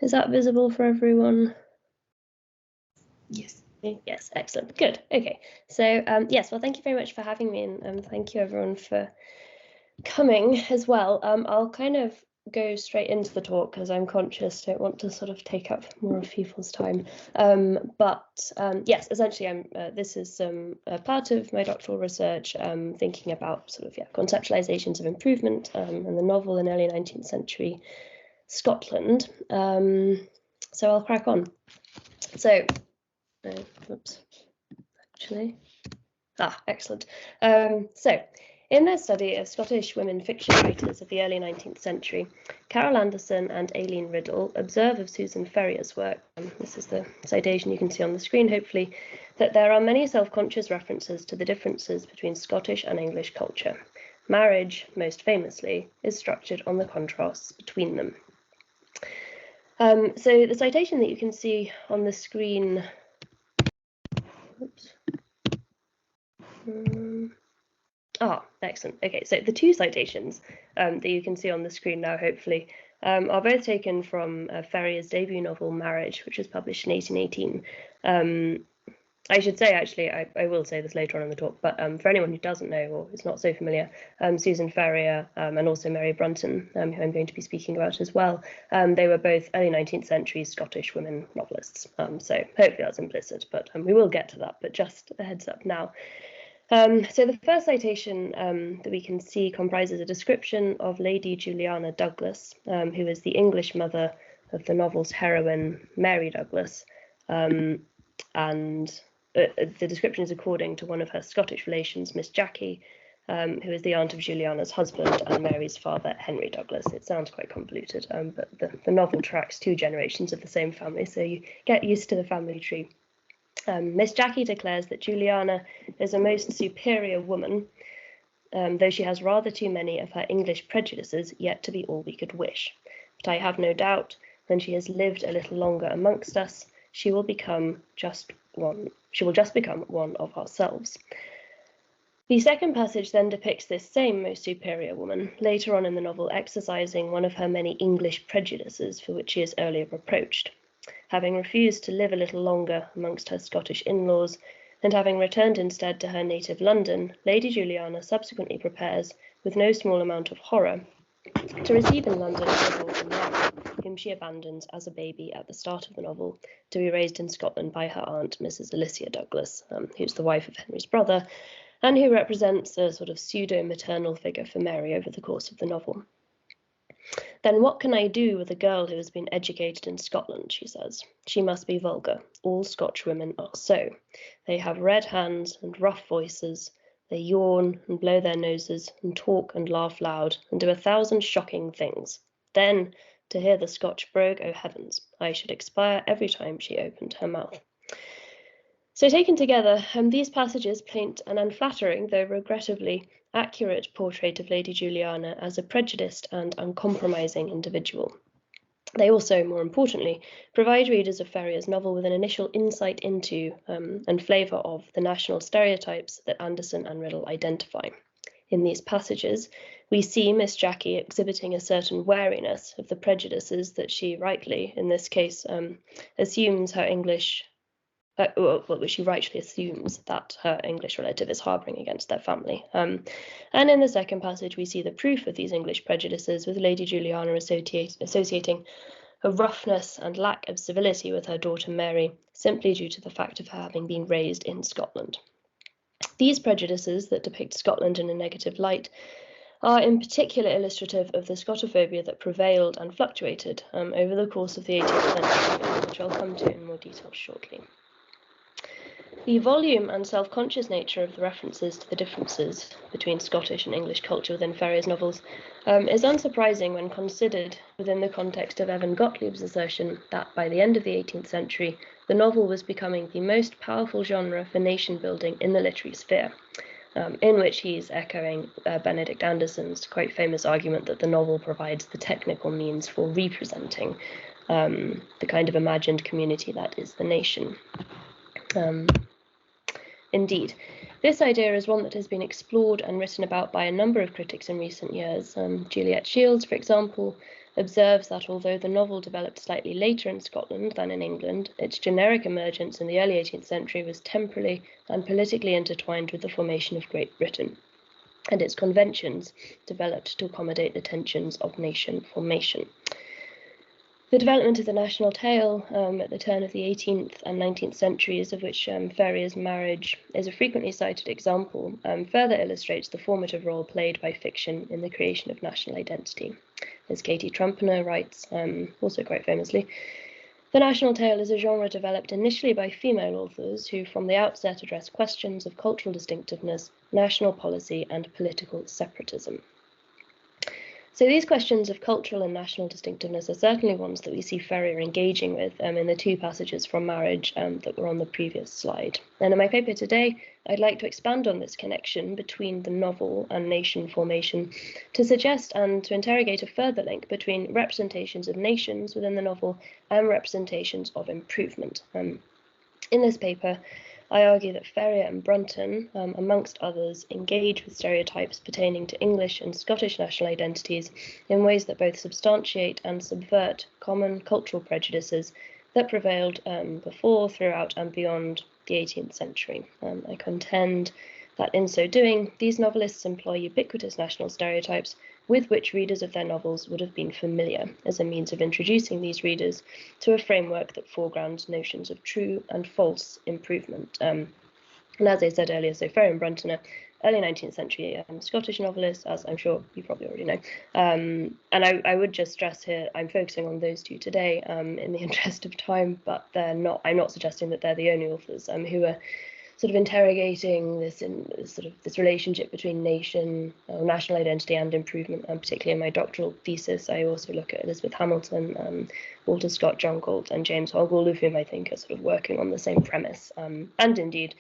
Is that visible for everyone? Yes. Yes, excellent. Good. Okay. So yes, well, thank you very much for having me, and thank you everyone for coming as well. I'll kind of go straight into the talk because I'm conscious, don't want to sort of take up more of people's time. Yes, essentially, this is part of my doctoral research, thinking about sort of conceptualizations of improvement and the novel in early 19th century Scotland. So I'll crack on. So, oops, actually, excellent. So, in their study of Scottish women fiction writers of the early 19th century, Carol Anderson and Aileen Riddle observe of Susan Ferrier's work, this is the citation you can see on the screen hopefully, that there are many self-conscious references to the differences between Scottish and English culture. Marriage, most famously, is structured on the contrasts between them. So the citation that you can see on the screen, oops. Excellent. Okay, so the two citations that you can see on the screen now, hopefully, are both taken from Ferrier's debut novel, Marriage, which was published in 1818. I should say, actually, I will say this later on in the talk, but for anyone who doesn't know or is not so familiar, Susan Ferrier and also Mary Brunton, who I'm going to be speaking about as well, they were both early 19th century Scottish women novelists. So hopefully that's implicit, but we will get to that, but just a heads up now. So the first citation that we can see comprises a description of Lady Juliana Douglas, who is the English mother of the novel's heroine, Mary Douglas, and the description is according to one of her Scottish relations, Miss Jackie, who is the aunt of Juliana's husband and Mary's father, Henry Douglas. It sounds quite convoluted, but the novel tracks two generations of the same family, so you get used to the family tree. Miss Jackie declares that Juliana is a most superior woman, though she has rather too many of her English prejudices yet to be all we could wish. But I have no doubt, when she has lived a little longer amongst us, she will just become one of ourselves. The second passage then depicts this same most superior woman, later on in the novel exercising one of her many English prejudices for which she is earlier reproached. Having refused to live a little longer amongst her Scottish in-laws, and having returned instead to her native London, Lady Juliana subsequently prepares, with no small amount of horror, to receive in London her daughter Mary, whom she abandons as a baby at the start of the novel, to be raised in Scotland by her aunt, Mrs. Alicia Douglas, who's the wife of Henry's brother, and who represents a sort of pseudo-maternal figure for Mary over the course of the novel. Then what can I do with a girl who has been educated in Scotland, she says. She must be vulgar. All Scotch women are so. They have red hands and rough voices. They yawn and blow their noses and talk and laugh loud and do 1,000 shocking things. Then, to hear the Scotch brogue, oh heavens, I should expire every time she opened her mouth. So taken together, these passages paint an unflattering, though regrettably accurate portrait of Lady Juliana as a prejudiced and uncompromising individual. They also, more importantly, provide readers of Ferrier's novel with an initial insight into and flavour of the national stereotypes that Anderson and Riddle identify. In these passages, we see Miss Jackie exhibiting a certain wariness of the prejudices that she rightly, in this case, assumes her English she rightly assumes that her English relative is harbouring against their family. And in the second passage, we see the proof of these English prejudices with Lady Juliana associating a roughness and lack of civility with her daughter Mary, simply due to the fact of her having been raised in Scotland. These prejudices that depict Scotland in a negative light are in particular illustrative of the Scotophobia that prevailed and fluctuated over the course of the 18th century, which I'll come to in more detail shortly. The volume and self-conscious nature of the references to the differences between Scottish and English culture within Ferrier's novels is unsurprising when considered within the context of Evan Gottlieb's assertion that by the end of the 18th century, the novel was becoming the most powerful genre for nation-building in the literary sphere, in which he's echoing Benedict Anderson's quite famous argument that the novel provides the technical means for representing the kind of imagined community that is the nation. Indeed, this idea is one that has been explored and written about by a number of critics in recent years. Juliet Shields, for example, observes that although the novel developed slightly later in Scotland than in England, its generic emergence in the early 18th century was temporally and politically intertwined with the formation of Great Britain, and its conventions developed to accommodate the tensions of nation formation. The development of the national tale at the turn of the 18th and 19th centuries, of which Ferrier's marriage is a frequently cited example, further illustrates the formative role played by fiction in the creation of national identity. As Katie Trumpener writes, also quite famously, the national tale is a genre developed initially by female authors who from the outset address questions of cultural distinctiveness, national policy, and political separatism. So these questions of cultural and national distinctiveness are certainly ones that we see Ferrier engaging with in the two passages from Marriage that were on the previous slide. And in my paper today, I'd like to expand on this connection between the novel and nation formation to suggest and to interrogate a further link between representations of nations within the novel and representations of improvement. In this paper, I argue that Ferrier and Brunton, amongst others, engage with stereotypes pertaining to English and Scottish national identities in ways that both substantiate and subvert common cultural prejudices that prevailed before, throughout, and beyond the 18th century. I contend that in so doing, these novelists employ ubiquitous national stereotypes with which readers of their novels would have been familiar as a means of introducing these readers to a framework that foregrounds notions of true and false improvement. And as I said earlier, so Ferrier and Brunton are early 19th century Scottish novelists, as I'm sure you probably already know. And I would just stress here, I'm focusing on those two today in the interest of time, but I'm not suggesting that they're the only authors who are sort of interrogating this relationship between national identity and improvement, and particularly in my doctoral thesis, I also look at Elizabeth Hamilton, Walter Scott, John Galt, and James Hogg, all of whom I think are sort of working on the same premise, and indeed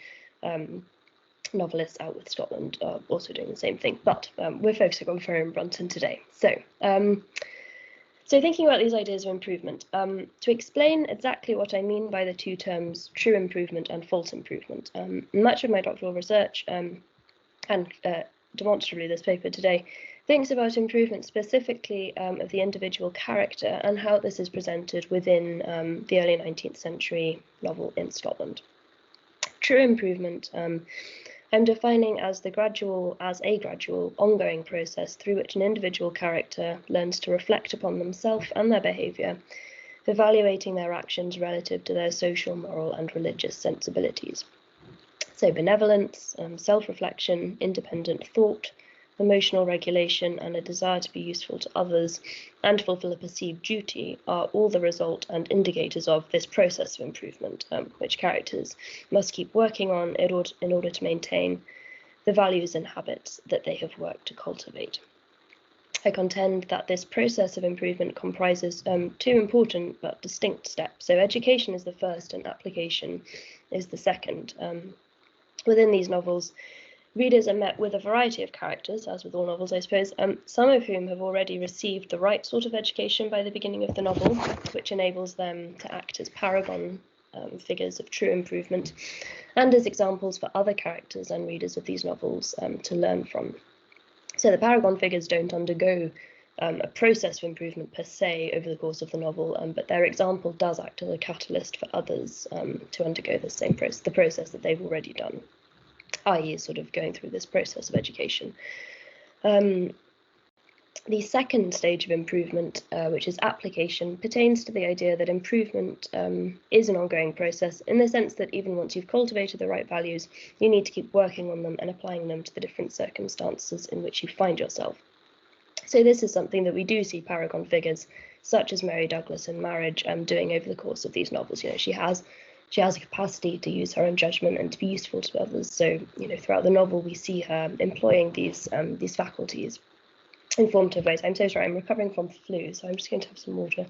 novelists out with Scotland are also doing the same thing. But we're focusing on Ferrier and Brunton today. So thinking about these ideas of improvement, to explain exactly what I mean by the two terms true improvement and false improvement, much of my doctoral research and demonstrably this paper today thinks about improvement specifically of the individual character and how this is presented within the early 19th century novel in Scotland. True improvement I'm defining as a gradual, ongoing process through which an individual character learns to reflect upon themselves and their behaviour, evaluating their actions relative to their social, moral, and religious sensibilities. So benevolence, self-reflection, independent thought, emotional regulation, and a desire to be useful to others and fulfill a perceived duty are all the result and indicators of this process of improvement, which characters must keep working on in order to maintain the values and habits that they have worked to cultivate. I contend that this process of improvement comprises two important but distinct steps. So education is the first and application is the second. Within these novels, readers are met with a variety of characters, as with all novels, I suppose, some of whom have already received the right sort of education by the beginning of the novel, which enables them to act as paragon figures of true improvement, and as examples for other characters and readers of these novels to learn from. So the paragon figures don't undergo a process of improvement per se over the course of the novel, but their example does act as a catalyst for others to undergo the same process, the process that they've already done, i.e. sort of going through this process of education. The second stage of improvement, which is application, pertains to the idea that improvement is an ongoing process in the sense that even once you've cultivated the right values, you need to keep working on them and applying them to the different circumstances in which you find yourself. So this is something that we do see paragon figures such as Mary Douglas in Marriage doing over the course of these novels. You know, she has a capacity to use her own judgment and to be useful to others. So, you know, throughout the novel, we see her employing these faculties in formative ways. I'm so sorry, I'm recovering from flu, so I'm just going to have some water.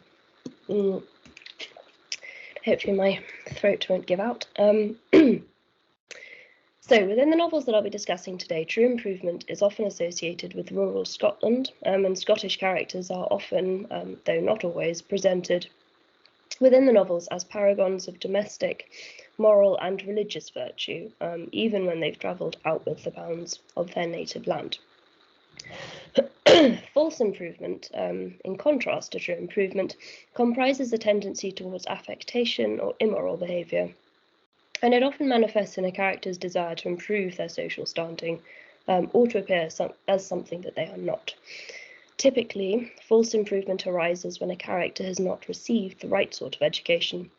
Hopefully my throat won't give out. So within the novels that I'll be discussing today, true improvement is often associated with rural Scotland, and Scottish characters are often, though not always, presented within the novels as paragons of domestic, moral and religious virtue, even when they've travelled outward the bounds of their native land. False improvement, in contrast to true improvement, comprises a tendency towards affectation or immoral behaviour, and it often manifests in a character's desire to improve their social standing or to appear as something that they are not. Typically, false improvement arises when a character has not received the right sort of education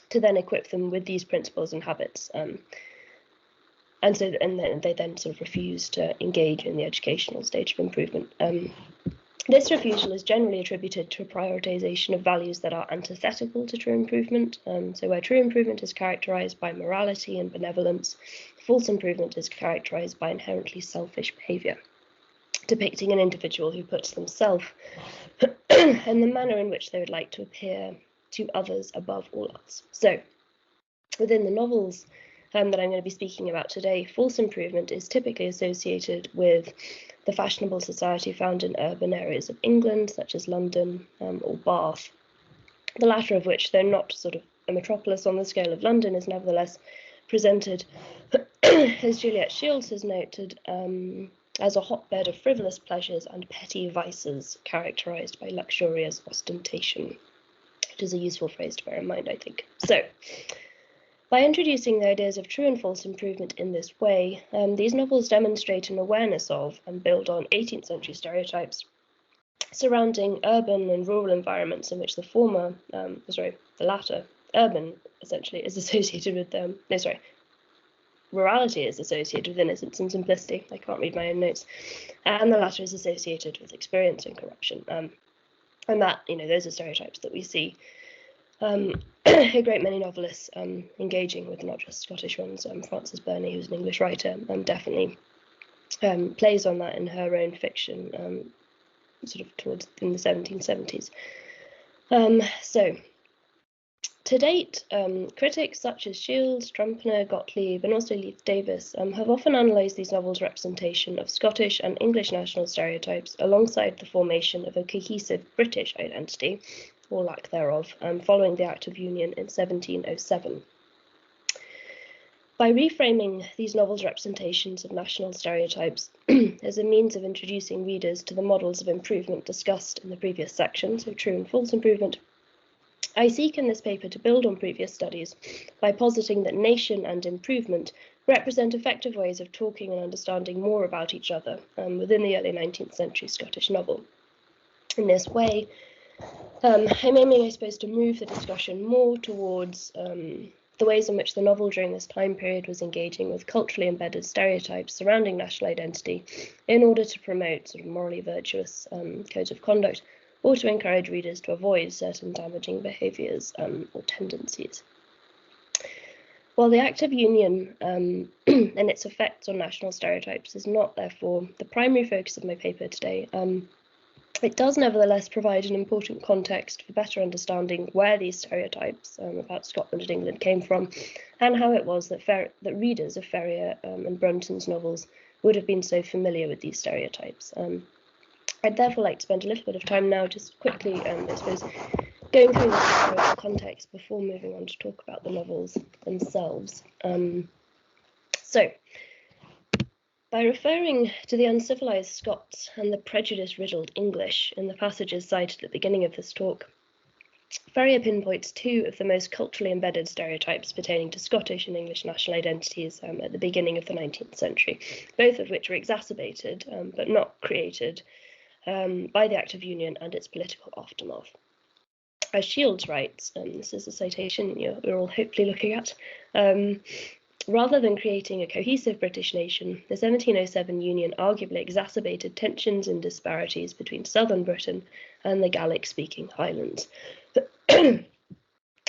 to then equip them with these principles and habits, and then they then sort of refuse to engage in the educational stage of improvement. This refusal is generally attributed to a prioritisation of values that are antithetical to true improvement. So where true improvement is characterised by morality and benevolence, false improvement is characterised by inherently selfish behaviour, depicting an individual who puts themselves and the manner in which they would like to appear to others above all else. So within the novels that I'm going to be speaking about today, false improvement is typically associated with the fashionable society found in urban areas of England, such as London or Bath, the latter of which, though not sort of a metropolis on the scale of London, is nevertheless presented, as Juliet Shields has noted, as a hotbed of frivolous pleasures and petty vices characterised by luxurious ostentation, which is a useful phrase to bear in mind, I think. So, by introducing the ideas of true and false improvement in this way, these novels demonstrate an awareness of and build on 18th century stereotypes surrounding urban and rural environments in which the latter, urban, essentially, is associated with, rurality is associated with innocence and simplicity. I can't read my own notes. And the latter is associated with experience and corruption. And that, those are stereotypes that we see a great many novelists engaging with, not just Scottish ones. Frances Burney, who's an English writer, definitely plays on that in her own fiction, sort of towards in the 1770s. So, to date, critics such as Shields, Trumpner, Gottlieb, and also Leith Davis have often analysed these novels' representation of Scottish and English national stereotypes alongside the formation of a cohesive British identity, or lack thereof, following the Act of Union in 1707. By reframing these novels' representations of national stereotypes as a means of introducing readers to the models of improvement discussed in the previous section, so true and false improvement, I seek in this paper to build on previous studies by positing that nation and improvement represent effective ways of talking and understanding more about each other within the early 19th century Scottish novel. In this way, I'm aiming, I suppose, to move the discussion more towards the ways in which the novel during this time period was engaging with culturally embedded stereotypes surrounding national identity in order to promote sort of morally virtuous codes of conduct, or to encourage readers to avoid certain damaging behaviours or tendencies. While the Act of Union and its effects on national stereotypes is not, therefore, the primary focus of my paper today, it does nevertheless provide an important context for better understanding where these stereotypes about Scotland and England came from, and how it was that readers of Ferrier and Brunton's novels would have been so familiar with these stereotypes. I'd therefore like to spend a little bit of time now just quickly, I suppose, going through the historical context before moving on to talk about the novels themselves. So, by referring to the uncivilised Scots and the prejudice-riddled English in the passages cited at the beginning of this talk, Ferrier pinpoints two of the most culturally embedded stereotypes pertaining to Scottish and English national identities at the beginning of the 19th century, both of which were exacerbated but not created by the Act of Union and its political aftermath. As Shields writes, this is a citation you're all hopefully looking at, rather than creating a cohesive British nation, the 1707 Union arguably exacerbated tensions and disparities between southern Britain and the Gaelic-speaking Highlands.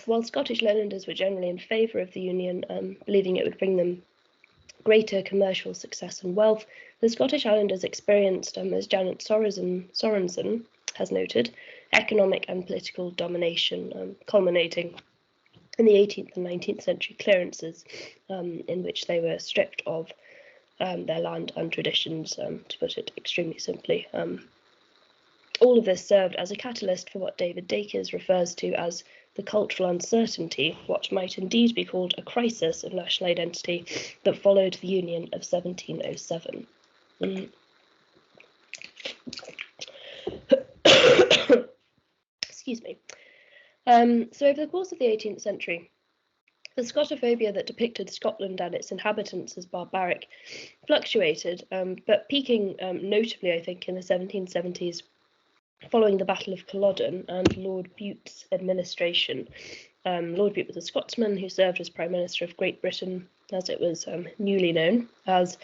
While Scottish lowlanders were generally in favour of the Union, believing it would bring them greater commercial success and wealth, the Scottish Highlanders experienced, as Janet Sorensen has noted, economic and political domination, culminating in the 18th and 19th century clearances, in which they were stripped of their land and traditions, to put it extremely simply. All of this served as a catalyst for what David Dakers refers to as the cultural uncertainty, what might indeed be called a crisis of national identity that followed the Union of 1707. Excuse me. So over the course of the 18th century, the Scotophobia that depicted Scotland and its inhabitants as barbaric fluctuated, but peaking notably, I think, in the 1770s, following the Battle of Culloden and Lord Bute's administration. Lord Bute was a Scotsman who served as Prime Minister of Great Britain, as it was newly known as,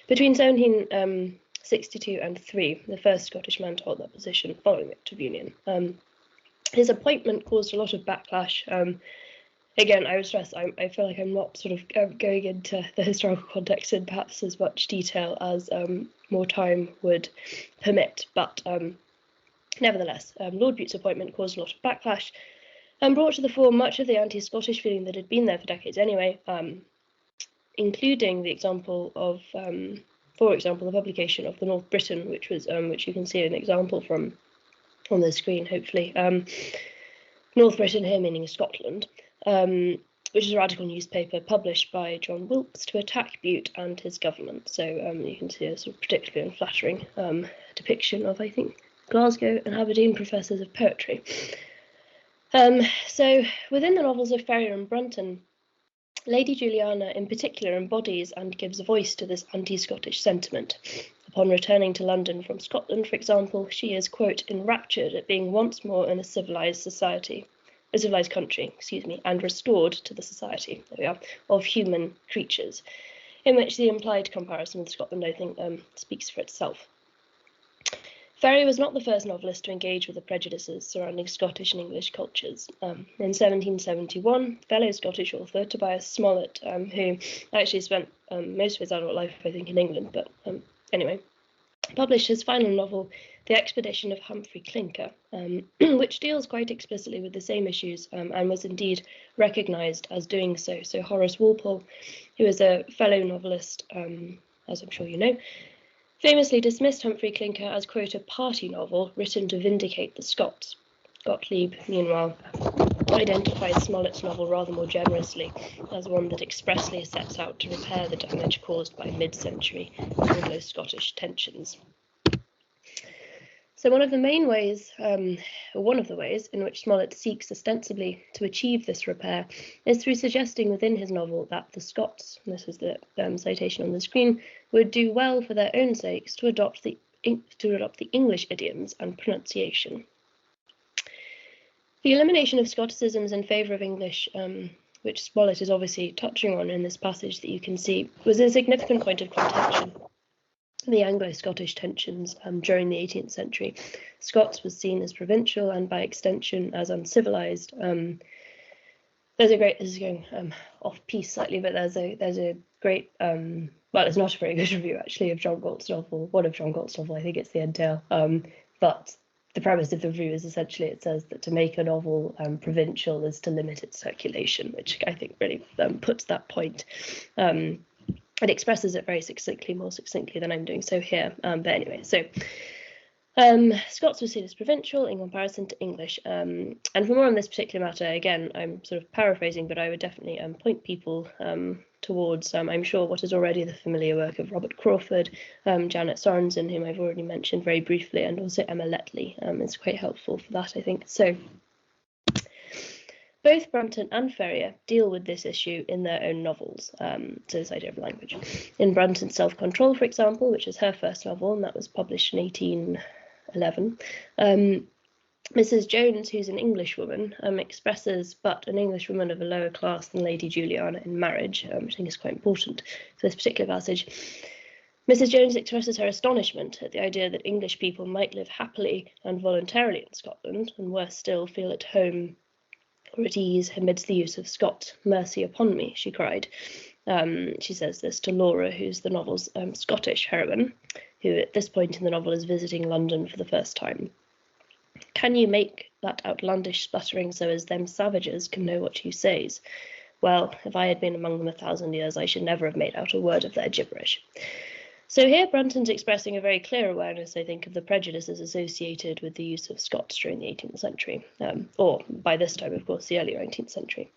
between 1762 and 3, the first Scottish man to hold that position following the Act of Union. His appointment caused a lot of backlash. Again, I would stress, I feel like I'm not sort of going into the historical context in perhaps as much detail as more time would permit, but nevertheless, Lord Bute's appointment caused a lot of backlash and brought to the fore much of the anti-Scottish feeling that had been there for decades anyway, including the example of, for example, the publication of the North Briton, which you can see an example from on the screen, hopefully. North Briton here meaning Scotland, which is a radical newspaper published by John Wilkes to attack Bute and his government. So you can see a sort of particularly unflattering depiction of, I think, Glasgow and Aberdeen professors of poetry. So within the novels of Ferrier and Brunton, Lady Juliana in particular embodies and gives voice to this anti-Scottish sentiment. Upon returning to London from Scotland, for example, she is, quote, enraptured at being once more in a civilised country, and restored to the society, there we are, of human creatures, in which the implied comparison with Scotland, I think, speaks for itself. Ferrier was not the first novelist to engage with the prejudices surrounding Scottish and English cultures. In 1771, fellow Scottish author Tobias Smollett, who actually spent most of his adult life, I think, in England, but anyway, published his final novel, The Expedition of Humphrey Clinker, which deals quite explicitly with the same issues and was indeed recognised as doing so. So Horace Walpole, who is a fellow novelist, as I'm sure you know, famously dismissed Humphrey Clinker as, quote, a party novel written to vindicate the Scots. Gottlieb, meanwhile, identifies Smollett's novel rather more generously as one that expressly sets out to repair the damage caused by mid-century Anglo-Scottish tensions. So one of the ways in which Smollett seeks ostensibly to achieve this repair is through suggesting within his novel that the Scots, and this is the citation on the screen, would do well for their own sakes to adopt the English idioms and pronunciation. The elimination of Scotticisms in favour of English, which Smollett is obviously touching on in this passage that you can see, was a significant point of contention. The Anglo-Scottish tensions during the 18th century. Scots was seen as provincial and by extension as uncivilized. There's a great, this is going off piece slightly, but there's a great, well, it's not a very good review actually of John Galt's novel, one of John Galt's novel, I think it's The Entail, but the premise of the review is essentially it says that to make a novel provincial is to limit its circulation, which I think really puts that point. It expresses it very succinctly, more succinctly than I'm doing so here. But anyway, so Scots was seen as provincial in comparison to English. And for more on this particular matter, again, I'm sort of paraphrasing, but I would definitely point people towards, I'm sure, what is already the familiar work of Robert Crawford, Janet Sorensen, whom I've already mentioned very briefly, and also Emma Letley. It's quite helpful for that, I think. So both Brunton and Ferrier deal with this issue in their own novels, so this idea of language. In Brunton's Self-Control, for example, which is her first novel, and that was published in 1811, Mrs. Jones, who's an Englishwoman, expresses but an Englishwoman of a lower class than Lady Juliana in marriage, which I think is quite important for this particular passage. Mrs. Jones expresses her astonishment at the idea that English people might live happily and voluntarily in Scotland, and worse still, feel at home or at ease amidst the use of Scot. Mercy upon me, she cried. She says this to Laura, who's the novel's Scottish heroine, who at this point in the novel is visiting London for the first time. Can you make that outlandish sputtering so as them savages can know what you says? Well, if I had been among them 1,000 years, I should never have made out a word of their gibberish. So here Brunton's expressing a very clear awareness, I think, of the prejudices associated with the use of Scots during the 18th century, or by this time, of course, the early 19th century.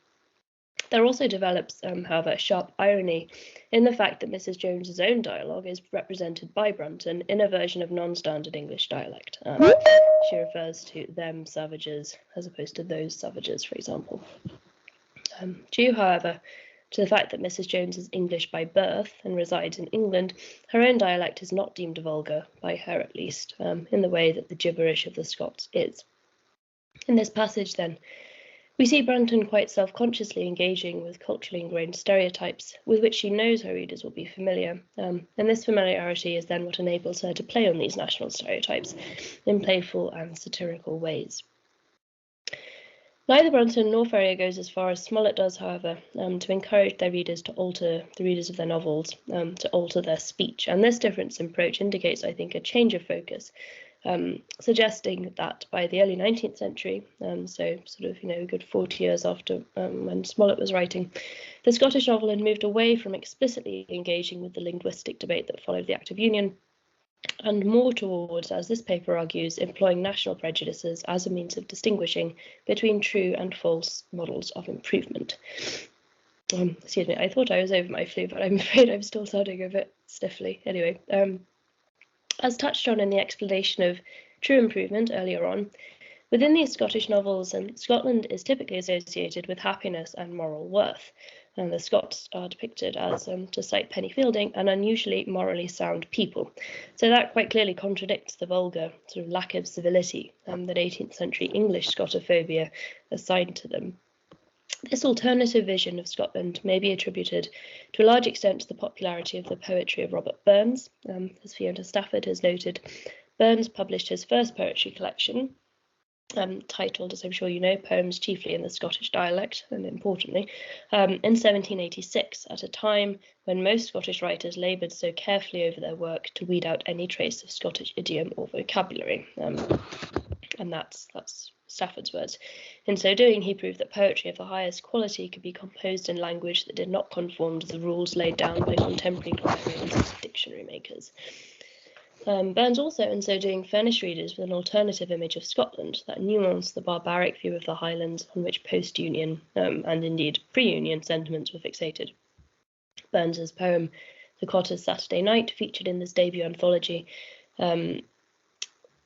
There also develops, however, a sharp irony in the fact that Mrs. Jones's own dialogue is represented by Brunton in a version of non-standard English dialect. She refers to them savages as opposed to those savages, for example. Due, however, to the fact that Mrs. Jones is English by birth and resides in England, her own dialect is not deemed vulgar, by her at least, in the way that the gibberish of the Scots is. In this passage, then, we see Brunton quite self-consciously engaging with culturally ingrained stereotypes with which she knows her readers will be familiar, and this familiarity is then what enables her to play on these national stereotypes in playful and satirical ways. Neither Brunton nor Ferrier goes as far as Smollett does, however, to encourage their readers to alter, the readers of their novels, to alter their speech, and this difference in approach indicates, I think, a change of focus, suggesting that by the early 19th century, so sort of, a good 40 years after when Smollett was writing, the Scottish novel had moved away from explicitly engaging with the linguistic debate that followed the Act of Union, and more towards, as this paper argues, employing national prejudices as a means of distinguishing between true and false models of improvement. Excuse me, I thought I was over my flu, but I'm afraid I'm still sounding a bit stiffly. Anyway, as touched on in the explanation of true improvement earlier on, within these Scottish novels, Scotland is typically associated with happiness and moral worth, and the Scots are depicted as, to cite Penny Fielding, an unusually morally sound people. So that quite clearly contradicts the vulgar sort of lack of civility that 18th century English Scotophobia assigned to them. This alternative vision of Scotland may be attributed to a large extent to the popularity of the poetry of Robert Burns. As Fiona Stafford has noted, Burns published his first poetry collection, titled, as I'm sure you know, Poems Chiefly in the Scottish Dialect, and importantly, in 1786, at a time when most Scottish writers laboured so carefully over their work to weed out any trace of Scottish idiom or vocabulary. And that's Stafford's words. In so doing, he proved that poetry of the highest quality could be composed in language that did not conform to the rules laid down by contemporary grammarians and dictionary makers. Burns also, in so doing, furnished readers with an alternative image of Scotland that nuanced the barbaric view of the Highlands on which post-Union and indeed pre-Union sentiments were fixated. Burns's poem, The Cotter's Saturday Night, featured in this debut anthology,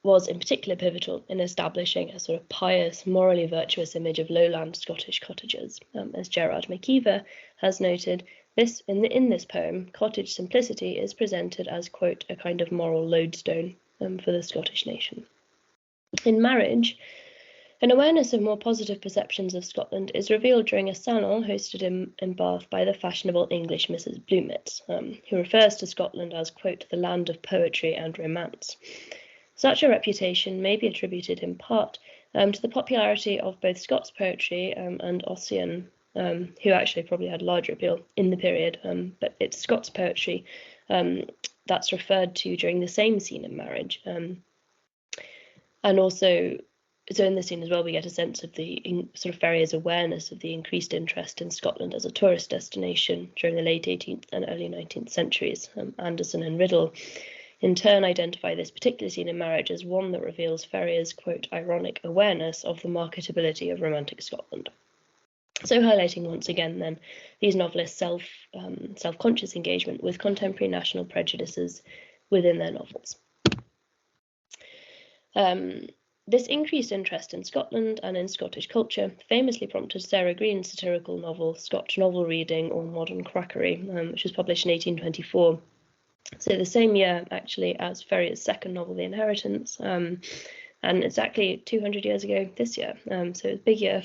was in particular pivotal in establishing a sort of pious, morally virtuous image of lowland Scottish cottagers. As Gerard McKeever has noted, in this poem, cottage simplicity is presented as, quote, a kind of moral lodestone for the Scottish nation. In Marriage, an awareness of more positive perceptions of Scotland is revealed during a salon hosted in Bath by the fashionable English Mrs. Bluemits, who refers to Scotland as, quote, the land of poetry and romance. Such a reputation may be attributed in part to the popularity of both Scots poetry and Ossian, who actually probably had larger appeal in the period, but it's Scots poetry that's referred to during the same scene in Marriage. And also, so in this scene as well, we get a sense of the sort of Ferrier's awareness of the increased interest in Scotland as a tourist destination during the late 18th and early 19th centuries. Anderson and Riddle in turn identify this particular scene in Marriage as one that reveals Ferrier's, quote, ironic awareness of the marketability of romantic Scotland. So highlighting once again then these novelists' self-conscious engagement with contemporary national prejudices within their novels. This increased interest in Scotland and in Scottish culture famously prompted Sarah Green's satirical novel Scotch Novel Reading or Modern Crackery, which was published in 1824. So the same year, actually, as Ferrier's second novel, The Inheritance, and exactly 200 years ago this year. So it's a big year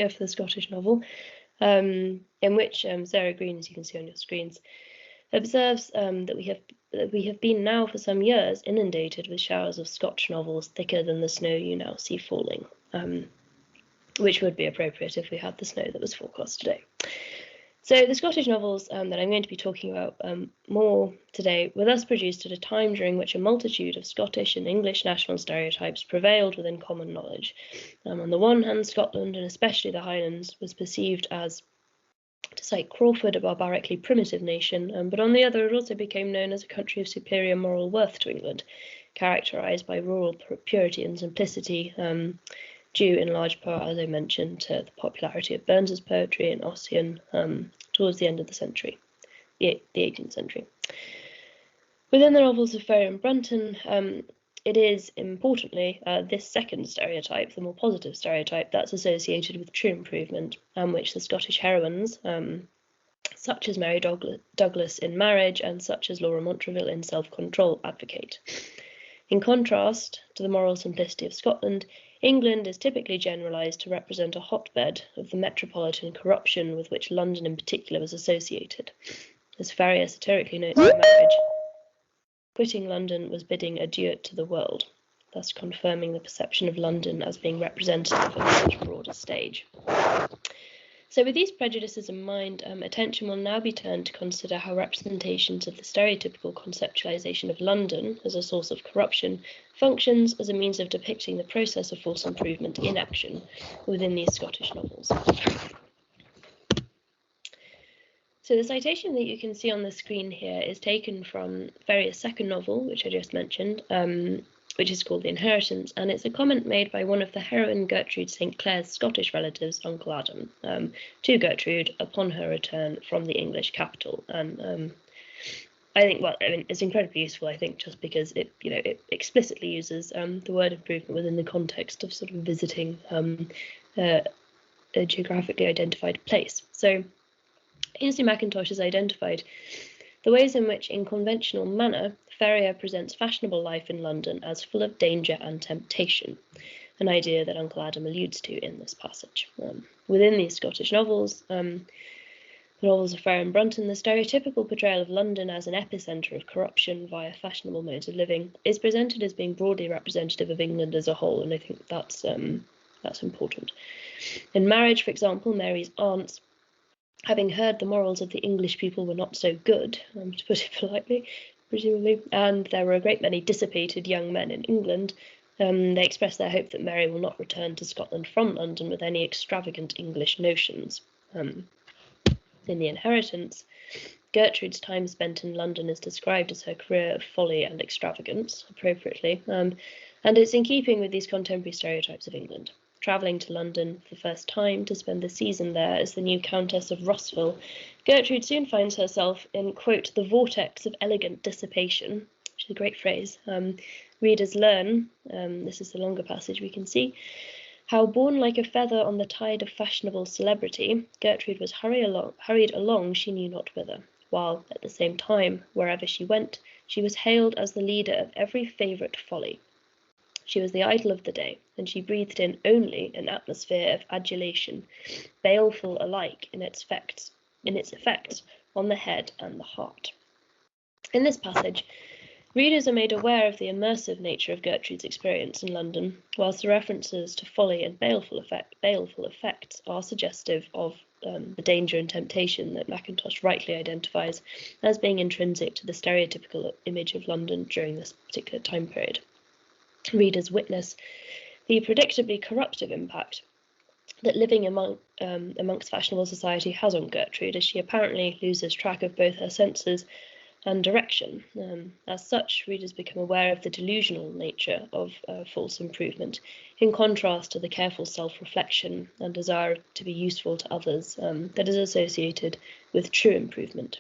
for the Scottish novel, in which Sarah Green, as you can see on your screens, observes that we have been now for some years inundated with showers of Scotch novels thicker than the snow you now see falling, which would be appropriate if we had the snow that was forecast today. So the Scottish novels that I'm going to be talking about more today were thus produced at a time during which a multitude of Scottish and English national stereotypes prevailed within common knowledge. On the one hand, Scotland, and especially the Highlands, was perceived as, to cite Crawford, a barbarically primitive nation, but on the other, it also became known as a country of superior moral worth to England, characterised by rural purity and simplicity, due in large part, as I mentioned, to the popularity of Burns's poetry and Ossian towards the end of the century, the 18th century. Within the novels of Ferrier and Brunton, it is, importantly, this second stereotype, the more positive stereotype, that's associated with true improvement, and which the Scottish heroines, such as Mary Douglas in Marriage and such as Laura Montreville in Self-Control, advocate. In contrast to the moral simplicity of Scotland, England is typically generalised to represent a hotbed of the metropolitan corruption with which London in particular was associated. As Ferrier satirically notes in Marriage, quitting London was bidding adieu to the world, thus confirming the perception of London as being representative of a much broader stage. So with these prejudices in mind, attention will now be turned to consider how representations of the stereotypical conceptualisation of London as a source of corruption functions as a means of depicting the process of false improvement in action within these Scottish novels. So the citation that you can see on the screen here is taken from Ferrier's second novel, which I just mentioned, which is called The Inheritance, and it's a comment made by one of the heroine Gertrude St. Clair's Scottish relatives, Uncle Adam, to Gertrude upon her return from the English capital. And I think, well, I mean, it's incredibly useful, I think, just because it explicitly uses the word improvement within the context of sort of visiting a geographically identified place. So Ainsley Mackintosh has identified the ways in which, in conventional manner, Ferrier presents fashionable life in London as full of danger and temptation, an idea that Uncle Adam alludes to in this passage. Within these Scottish novels, the novels of Ferrier and Brunton, the stereotypical portrayal of London as an epicentre of corruption via fashionable modes of living is presented as being broadly representative of England as a whole, and I think that's important. In Marriage, for example, Mary's aunts, having heard the morals of the English people were not so good, to put it politely, presumably, and there were a great many dissipated young men in England, they express their hope that Mary will not return to Scotland from London with any extravagant English notions. In The Inheritance, Gertrude's time spent in London is described as her career of folly and extravagance, appropriately, and it's in keeping with these contemporary stereotypes of England. Travelling to London for the first time to spend the season there as the new Countess of Rossville, Gertrude soon finds herself in, quote, the vortex of elegant dissipation, which is a great phrase. Readers learn, this is the longer passage we can see, how borne like a feather on the tide of fashionable celebrity, Gertrude was hurried along she knew not whither, while, at the same time, wherever she went, she was hailed as the leader of every favourite folly. She was the idol of the day, and she breathed in only an atmosphere of adulation, baleful alike in its effects on the head and the heart. In this passage, readers are made aware of the immersive nature of Gertrude's experience in London, whilst the references to folly and baleful effects are suggestive of the danger and temptation that Mackintosh rightly identifies as being intrinsic to the stereotypical image of London during this particular time period. Readers witness the predictably corruptive impact that living amongst fashionable society has on Gertrude, as she apparently loses track of both her senses and direction. As such, readers become aware of the delusional nature of false improvement, in contrast to the careful self-reflection and desire to be useful to others that is associated with true improvement.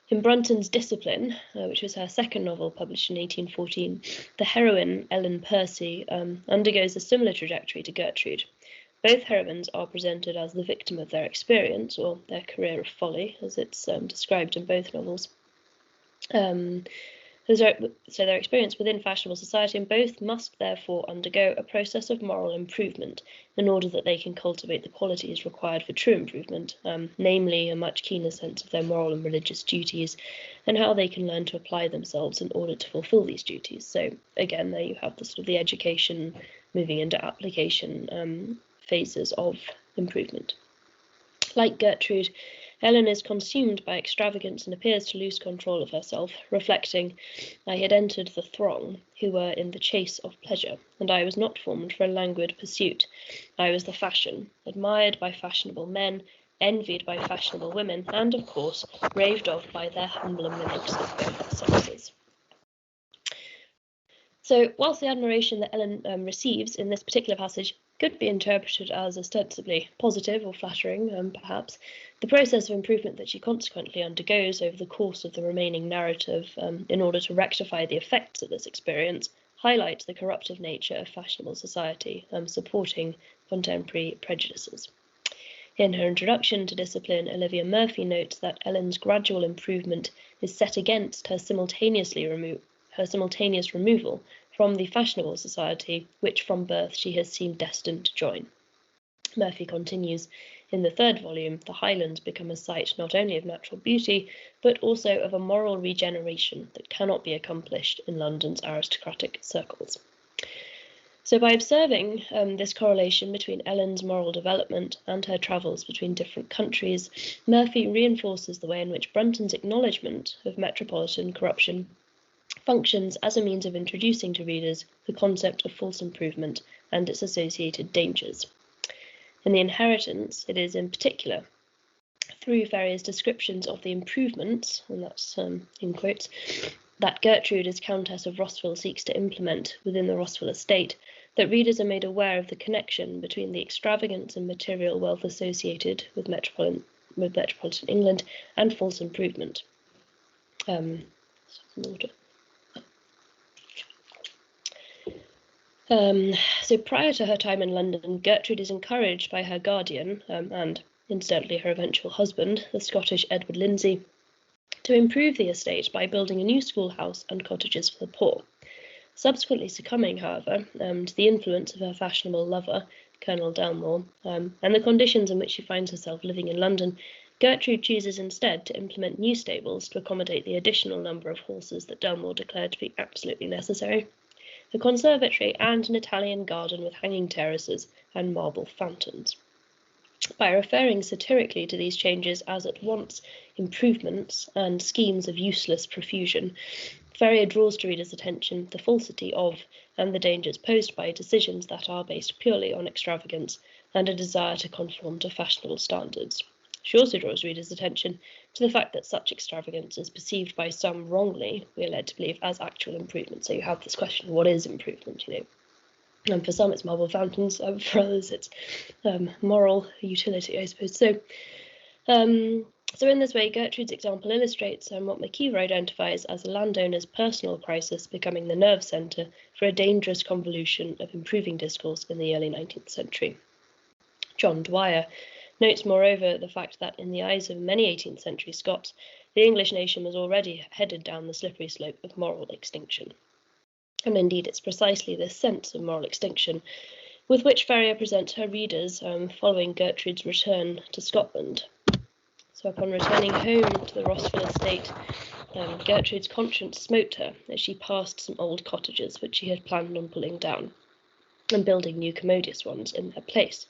In Brunton's Discipline, which was her second novel published in 1814, the heroine, Ellen Percy, undergoes a similar trajectory to Gertrude. Both heroines are presented as the victim of their experience, or their career of folly, as it's described in both novels. So their experience within fashionable society, and both must therefore undergo a process of moral improvement in order that they can cultivate the qualities required for true improvement, namely a much keener sense of their moral and religious duties and how they can learn to apply themselves in order to fulfil these duties. So again, there you have the sort of the education moving into application phases of improvement. Like Gertrude, Ellen is consumed by extravagance and appears to lose control of herself, reflecting, I had entered the throng, who were in the chase of pleasure, and I was not formed for a languid pursuit. I was the fashion, admired by fashionable men, envied by fashionable women, and, of course, raved of by their humbler mimics of both sexes. So So whilst the admiration that Ellen receives in this particular passage could be interpreted as ostensibly positive or flattering, perhaps, the process of improvement that she consequently undergoes over the course of the remaining narrative in order to rectify the effects of this experience highlights the corruptive nature of fashionable society, supporting contemporary prejudices. In her introduction to discipline, Olivia Murphy notes that Ellen's gradual improvement is set against her simultaneous removal from the fashionable society which from birth she has seemed destined to join. Murphy continues, in the third volume, the Highlands become a site not only of natural beauty, but also of a moral regeneration that cannot be accomplished in London's aristocratic circles. So by observing this correlation between Ellen's moral development and her travels between different countries, Murphy reinforces the way in which Brunton's acknowledgement of metropolitan corruption functions as a means of introducing to readers the concept of false improvement and its associated dangers. In The Inheritance, it is in particular through various descriptions of the improvements, and that's in quotes, that Gertrude as Countess of Rossville seeks to implement within the Rossville estate, that readers are made aware of the connection between the extravagance and material wealth associated with metropolitan England and false improvement. So prior to her time in London, Gertrude is encouraged by her guardian and incidentally her eventual husband, the Scottish Edward Lindsay, to improve the estate by building a new schoolhouse and cottages for the poor. Subsequently succumbing, however, to the influence of her fashionable lover, Colonel Dalmore, and the conditions in which she finds herself living in London, Gertrude chooses instead to implement new stables to accommodate the additional number of horses that Dalmore declared to be absolutely necessary, a conservatory and an Italian garden with hanging terraces and marble fountains. By referring satirically to these changes as at once improvements and schemes of useless profusion, Ferrier draws to readers' attention the falsity of and the dangers posed by decisions that are based purely on extravagance and a desire to conform to fashionable standards. She also draws readers' attention to the fact that such extravagance is perceived by some wrongly, we are led to believe, as actual improvement. So you have this question, what is improvement, And for some it's marble fountains, for others it's moral utility, I suppose. So in this way, Gertrude's example illustrates what McKeever identifies as a landowner's personal crisis becoming the nerve centre for a dangerous convolution of improving discourse in the early 19th century. John Dwyer notes, moreover, the fact that in the eyes of many 18th century Scots, the English nation was already headed down the slippery slope of moral extinction. And indeed, it's precisely this sense of moral extinction with which Ferrier presents her readers following Gertrude's return to Scotland. So upon returning home to the Rossville estate, Gertrude's conscience smote her as she passed some old cottages which she had planned on pulling down and building new commodious ones in their place.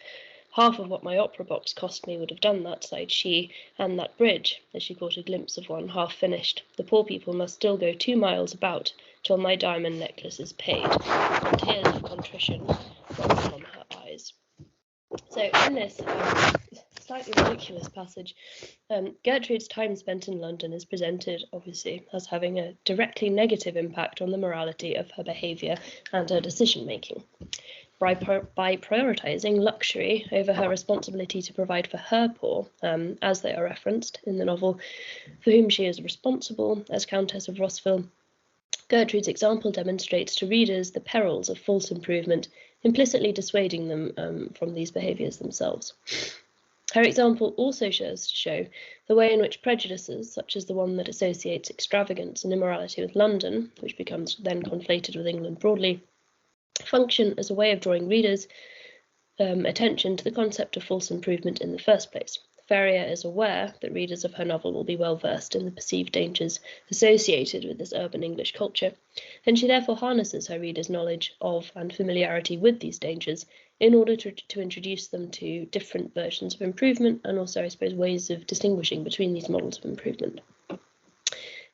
Half of what my opera box cost me would have done that, sighed she, and that bridge, as she caught a glimpse of one half finished. The poor people must still go 2 miles about till my diamond necklace is paid, and tears of contrition rolled from her eyes. So in this slightly ridiculous passage, Gertrude's time spent in London is presented, obviously, as having a directly negative impact on the morality of her behaviour and her decision-making. By prioritising luxury over her responsibility to provide for her poor, as they are referenced in the novel, for whom she is responsible as Countess of Rossville, Gertrude's example demonstrates to readers the perils of false improvement, implicitly dissuading them from these behaviours themselves. Her example also serves to show the way in which prejudices, such as the one that associates extravagance and immorality with London, which becomes then conflated with England broadly, function as a way of drawing readers' attention to the concept of false improvement in the first place. Ferrier is aware that readers of her novel will be well versed in the perceived dangers associated with this urban English culture, and she therefore harnesses her readers' knowledge of and familiarity with these dangers in order to introduce them to different versions of improvement and also, I suppose, ways of distinguishing between these models of improvement.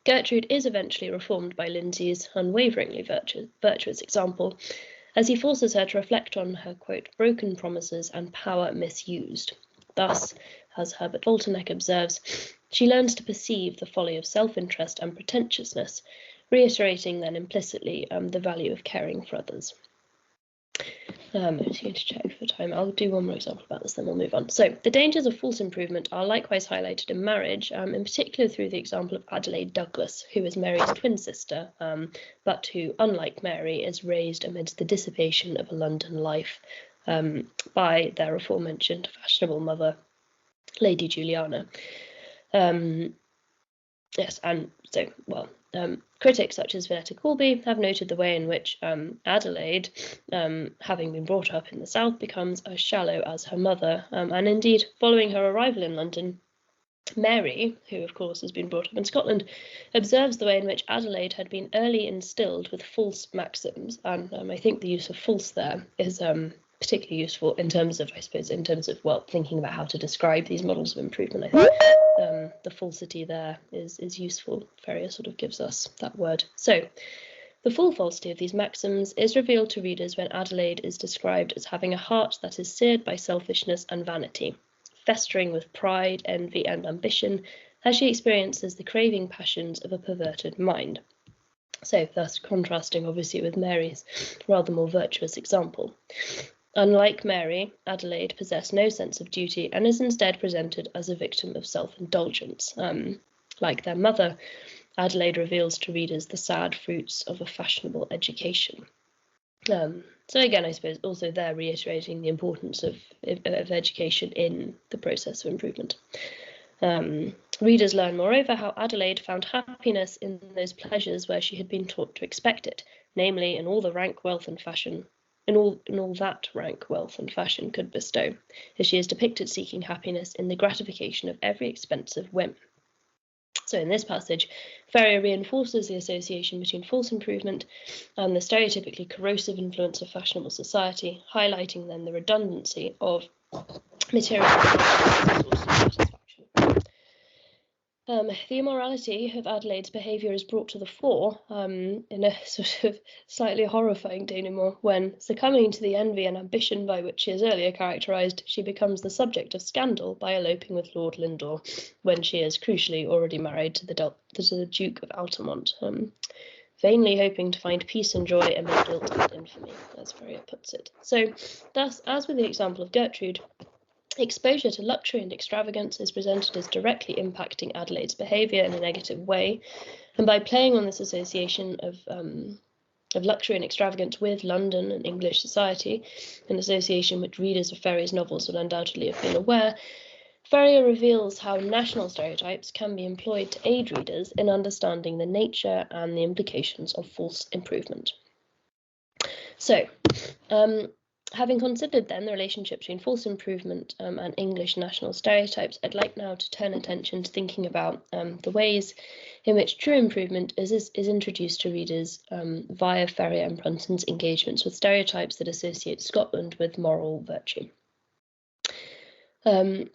Gertrude is eventually reformed by Lindsay's unwaveringly virtuous example, as he forces her to reflect on her, quote, broken promises and power misused. Thus, as Herbert Voltanek observes, she learns to perceive the folly of self-interest and pretentiousness, reiterating then implicitly the value of caring for others. I'm just going to check for time. I'll do one more example about this, then we'll move on. So the dangers of false improvement are likewise highlighted in marriage, in particular through the example of Adelaide Douglas, who is Mary's twin sister, but who, unlike Mary, is raised amidst the dissipation of a London life by their aforementioned fashionable mother, Lady Juliana. Yes, and so, well, critics such as Violetta Colby have noted the way in which Adelaide, having been brought up in the South, becomes as shallow as her mother, and indeed, following her arrival in London, Mary, who of course has been brought up in Scotland, observes the way in which Adelaide had been early instilled with false maxims, and I think the use of false there is particularly useful in terms of, I suppose, well, thinking about how to describe these models of improvement. I think the falsity there is useful. Ferrier sort of gives us that word. So the full falsity of these maxims is revealed to readers when Adelaide is described as having a heart that is seared by selfishness and vanity, festering with pride, envy, and ambition, as she experiences the craving passions of a perverted mind. So thus contrasting obviously with Mary's rather more virtuous example. Unlike Mary, Adelaide possessed no sense of duty and is instead presented as a victim of self-indulgence. Like their mother, Adelaide reveals to readers the sad fruits of a fashionable education. So again, I suppose also there reiterating the importance of education in the process of improvement. Readers learn, moreover, how Adelaide found happiness in those pleasures where she had been taught to expect it, namely in all the rank, wealth, and fashion. In all that rank, wealth, and fashion could bestow, as she is depicted seeking happiness in the gratification of every expensive whim. So in this passage, Ferrier reinforces the association between false improvement and the stereotypically corrosive influence of fashionable society, highlighting then the redundancy of material sources of satisfaction. The immorality of Adelaide's behaviour is brought to the fore in a sort of slightly horrifying denouement when, succumbing to the envy and ambition by which she is earlier characterised, she becomes the subject of scandal by eloping with Lord Lindore, when she is crucially already married to the Duke of Altamont, vainly hoping to find peace and joy amid guilt and infamy, as Ferrier puts it. So, thus, as with the example of Gertrude, exposure to luxury and extravagance is presented as directly impacting Adelaide's behaviour in a negative way, and by playing on this association of luxury and extravagance with London and English society, an association which readers of Ferrier's novels will undoubtedly have been aware, Ferrier reveals how national stereotypes can be employed to aid readers in understanding the nature and the implications of false improvement. So, having considered then the relationship between false improvement and English national stereotypes, I'd like now to turn attention to thinking about the ways in which true improvement is introduced to readers via Ferrier and Brunton's engagements with stereotypes that associate Scotland with moral virtue.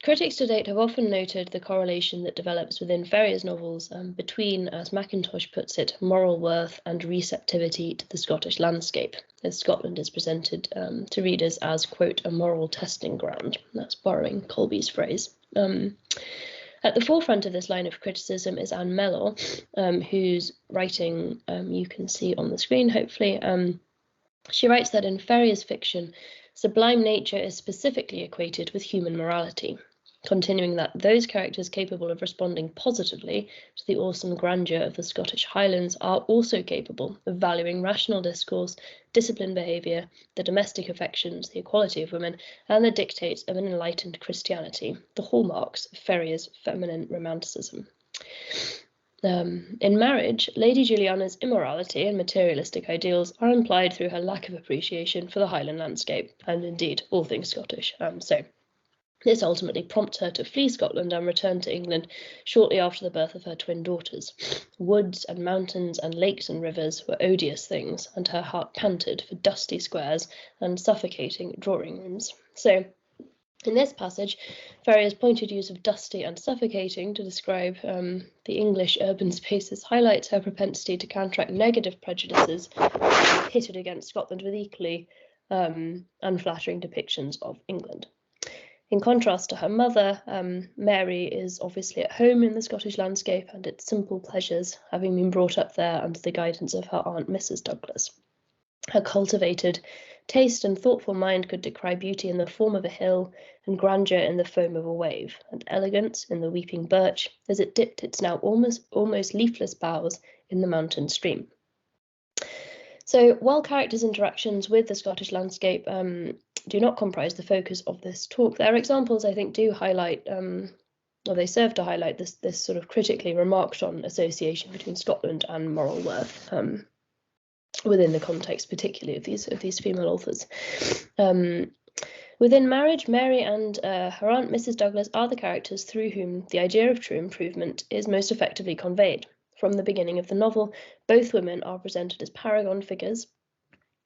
Critics to date have often noted the correlation that develops within Ferrier's novels between, as Mackintosh puts it, moral worth and receptivity to the Scottish landscape, as Scotland is presented to readers as, quote, a moral testing ground. That's borrowing Colby's phrase. At the forefront of this line of criticism is Anne Mellor, whose writing you can see on the screen, hopefully. She writes that in Ferrier's fiction, sublime nature is specifically equated with human morality, continuing that those characters capable of responding positively to the awesome grandeur of the Scottish Highlands are also capable of valuing rational discourse, disciplined behaviour, the domestic affections, the equality of women, and the dictates of an enlightened Christianity, the hallmarks of Ferrier's feminine romanticism. In marriage, Lady Juliana's immorality and materialistic ideals are implied through her lack of appreciation for the Highland landscape, and indeed all things Scottish. So this ultimately prompts her to flee Scotland and return to England shortly after the birth of her twin daughters. Woods and mountains and lakes and rivers were odious things, and her heart panted for dusty squares and suffocating drawing rooms. So in this passage, Ferrier's pointed use of dusty and suffocating to describe the English urban spaces highlights her propensity to counteract negative prejudices pitted against Scotland with equally unflattering depictions of England. In contrast to her mother, Mary is obviously at home in the Scottish landscape and its simple pleasures, having been brought up there under the guidance of her aunt, Mrs. Douglas. Her cultivated taste and thoughtful mind could decry beauty in the form of a hill and grandeur in the foam of a wave, and elegance in the weeping birch as it dipped its now almost leafless boughs in the mountain stream. So while characters' interactions with the Scottish landscape do not comprise the focus of this talk, their examples, I think, do highlight, or they serve to highlight this sort of critically remarked on association between Scotland and moral worth within the context, particularly of these female authors. Within Marriage, Mary and her aunt, Mrs. Douglas, are the characters through whom the idea of true improvement is most effectively conveyed. From the beginning of the novel, both women are presented as paragon figures,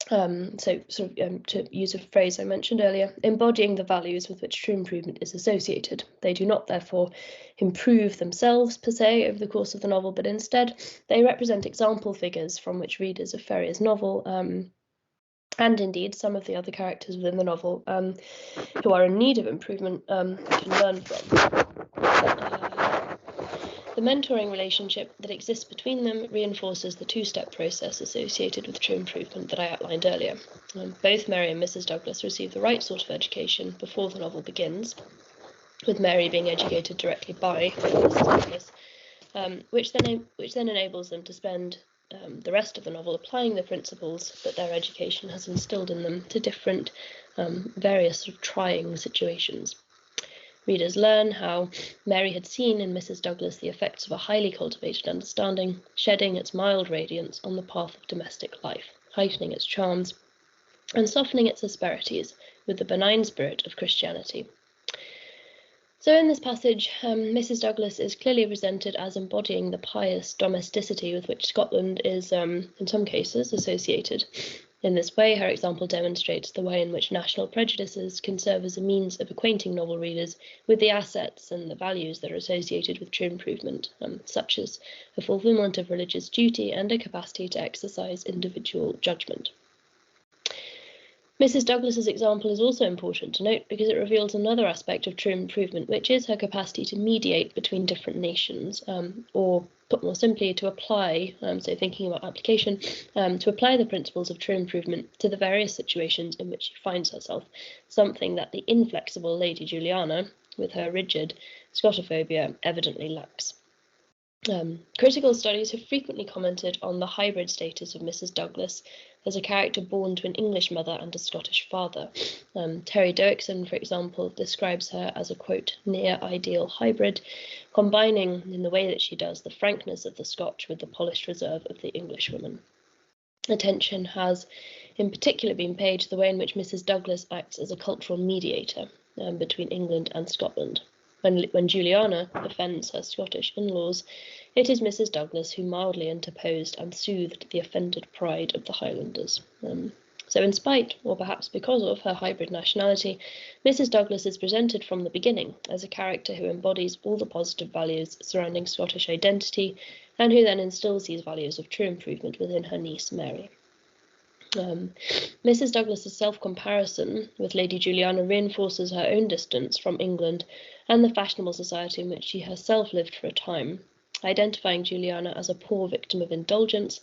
to use a phrase I mentioned earlier, embodying the values with which true improvement is associated. They do not, therefore, improve themselves per se over the course of the novel, but instead they represent example figures from which readers of Ferriar's novel, and indeed some of the other characters within the novel who are in need of improvement, can learn from. The mentoring relationship that exists between them reinforces the two-step process associated with true improvement that I outlined earlier. Both Mary and Mrs. Douglas receive the right sort of education before the novel begins, with Mary being educated directly by Mrs. Douglas, which then enables them to spend the rest of the novel applying the principles that their education has instilled in them to different, various sort of trying situations. Readers learn how Mary had seen in Mrs. Douglas the effects of a highly cultivated understanding, shedding its mild radiance on the path of domestic life, heightening its charms, and softening its asperities with the benign spirit of Christianity. So in this passage, Mrs. Douglas is clearly presented as embodying the pious domesticity with which Scotland is, in some cases, associated. In this way, her example demonstrates the way in which national prejudices can serve as a means of acquainting novel readers with the assets and the values that are associated with true improvement, such as a fulfilment of religious duty and a capacity to exercise individual judgment. Mrs. Douglas's example is also important to note because it reveals another aspect of true improvement, which is her capacity to mediate between different nations, or put more simply, to apply, so thinking about application, to apply the principles of true improvement to the various situations in which she finds herself, something that the inflexible Lady Juliana, with her rigid Scotophobia, evidently lacks. Critical studies have frequently commented on the hybrid status of Mrs. Douglas as a character born to an English mother and a Scottish father. Terry Doerksen, for example, describes her as a, quote, near-ideal hybrid, combining, in the way that she does, the frankness of the Scotch with the polished reserve of the Englishwoman. Attention has, in particular, been paid to the way in which Mrs. Douglas acts as a cultural mediator between England and Scotland. When Juliana offends her Scottish in-laws, it is Mrs. Douglas who mildly interposed and soothed the offended pride of the Highlanders. So in spite, or perhaps because of, her hybrid nationality, Mrs. Douglas is presented from the beginning as a character who embodies all the positive values surrounding Scottish identity and who then instills these values of true improvement within her niece Mary. Mrs. Douglas's self-comparison with Lady Juliana reinforces her own distance from England and the fashionable society in which she herself lived for a time. Identifying Juliana as a poor victim of indulgence,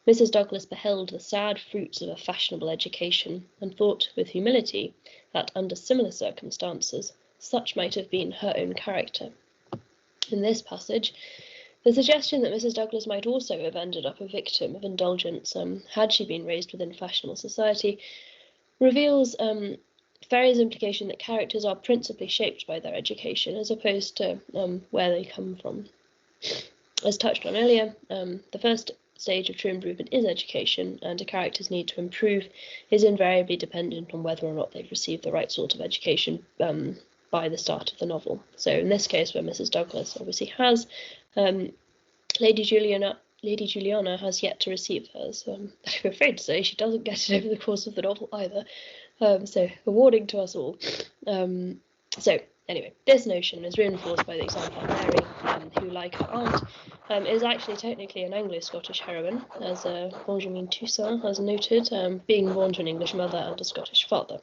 Mrs. Douglas beheld the sad fruits of a fashionable education and thought with humility that under similar circumstances such might have been her own character. In this passage, the suggestion that Mrs. Douglas might also have ended up a victim of indulgence had she been raised within fashionable society reveals Ferriar's implication that characters are principally shaped by their education as opposed to where they come from. As touched on earlier, the first stage of true improvement is education, and a character's need to improve is invariably dependent on whether or not they've received the right sort of education by the start of the novel. So in this case, where Mrs. Douglas obviously has, Lady Juliana has yet to receive hers. I'm afraid to say she doesn't get it over the course of the novel either. So a warning to us all. So anyway, this notion is reinforced by the example of Mary, who, like her aunt, is actually technically an Anglo-Scottish heroine, as Benjamin Toussaint has noted, being born to an English mother and a Scottish father.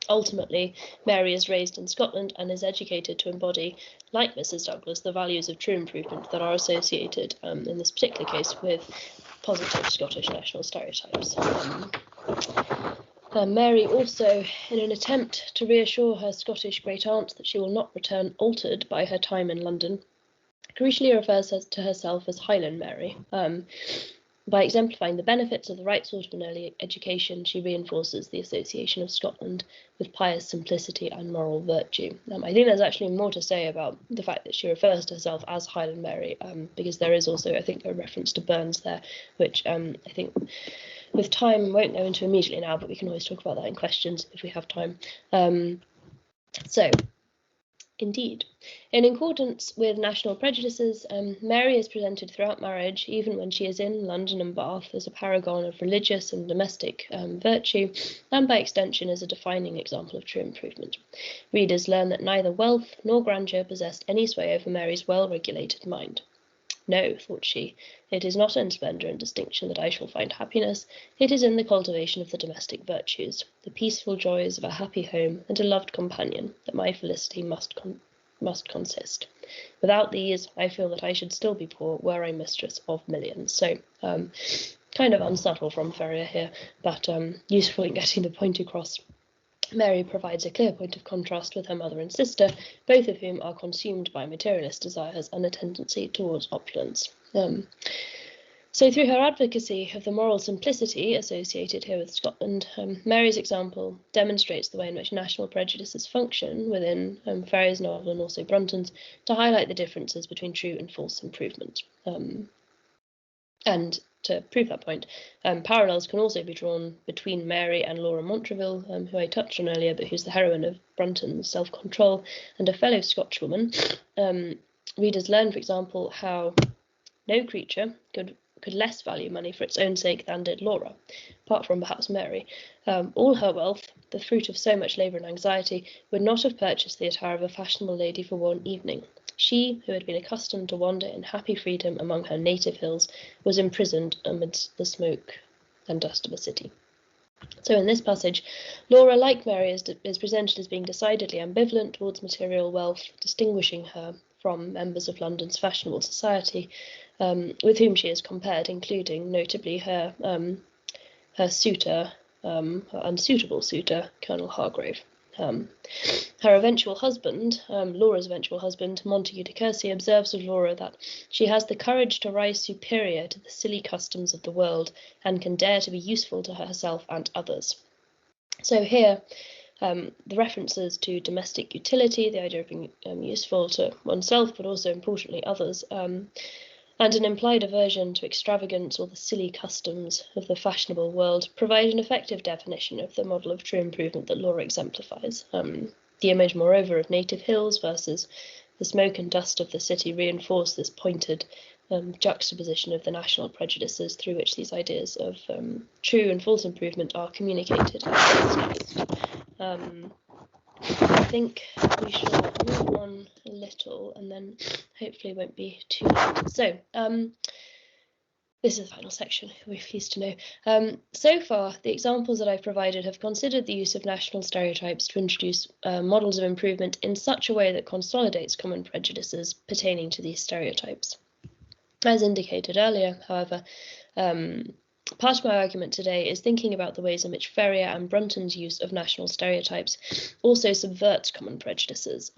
Ultimately, Mary is raised in Scotland and is educated to embody, like Mrs. Douglas, the values of true improvement that are associated, in this particular case, with positive Scottish national stereotypes. Mary also, in an attempt to reassure her Scottish great-aunt that she will not return altered by her time in London, crucially refers to herself as Highland Mary. By exemplifying the benefits of the right sort of an early education, she reinforces the association of Scotland with pious simplicity and moral virtue. I think there's actually more to say about the fact that she refers to herself as Highland Mary, because there is also, I think, a reference to Burns there, which I think with time won't go into immediately now, but we can always talk about that in questions if we have time. Indeed, in accordance with national prejudices, Mary is presented throughout marriage, even when she is in London and Bath, as a paragon of religious and domestic virtue, and by extension as a defining example of true improvement. Readers learn that neither wealth nor grandeur possessed any sway over Mary's well-regulated mind. No, thought she, it is not in splendour and distinction that I shall find happiness, it is in the cultivation of the domestic virtues, the peaceful joys of a happy home and a loved companion, that my felicity must consist. Without these, I feel that I should still be poor were I mistress of millions. So, kind of unsubtle from Ferrier here, but useful in getting the point across. Mary provides a clear point of contrast with her mother and sister, both of whom are consumed by materialist desires and a tendency towards opulence. So through her advocacy of the moral simplicity associated here with Scotland, Mary's example demonstrates the way in which national prejudices function within Ferrier's novel and also Brunton's to highlight the differences between true and false improvement. And to prove that point, parallels can also be drawn between Mary and Laura Montreville, who I touched on earlier, but who's the heroine of Brunton's Self-Control, and a fellow Scotchwoman. Readers learn, for example, how no creature could less value money for its own sake than did Laura, apart from perhaps Mary. All her wealth, the fruit of so much labour and anxiety, would not have purchased the attire of a fashionable lady for one evening. She, who had been accustomed to wander in happy freedom among her native hills, was imprisoned amidst the smoke and dust of a city. So in this passage, Laura, like Mary, is presented as being decidedly ambivalent towards material wealth, distinguishing her from members of London's fashionable society, with whom she is compared, including notably her suitor, her unsuitable suitor, Colonel Hargrave. Her eventual husband, Laura's eventual husband, Montague de Courcy, observes of Laura that she has the courage to rise superior to the silly customs of the world and can dare to be useful to herself and others. So here, the references to domestic utility, the idea of being useful to oneself, but also importantly others, and an implied aversion to extravagance or the silly customs of the fashionable world provide an effective definition of the model of true improvement that Laura exemplifies. The image, moreover, of native hills versus the smoke and dust of the city reinforce this pointed juxtaposition of the national prejudices through which these ideas of true and false improvement are communicated. I think we shall move on a little and then hopefully it won't be too long. So, this is the final section, we're pleased to know. So far, the examples that I've provided have considered the use of national stereotypes to introduce models of improvement in such a way that consolidates common prejudices pertaining to these stereotypes. As indicated earlier, however, part of my argument today is thinking about the ways in which Ferrier and Brunton's use of national stereotypes also subverts common prejudices,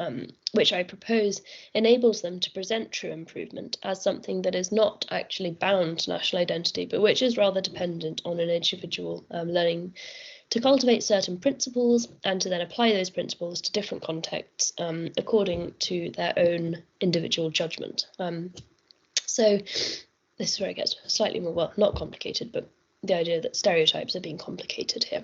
which I propose enables them to present true improvement as something that is not actually bound to national identity, but which is rather dependent on an individual learning to cultivate certain principles and to then apply those principles to different contexts according to their own individual judgment. So this is where it gets slightly more, well, not complicated, but the idea that stereotypes are being complicated here.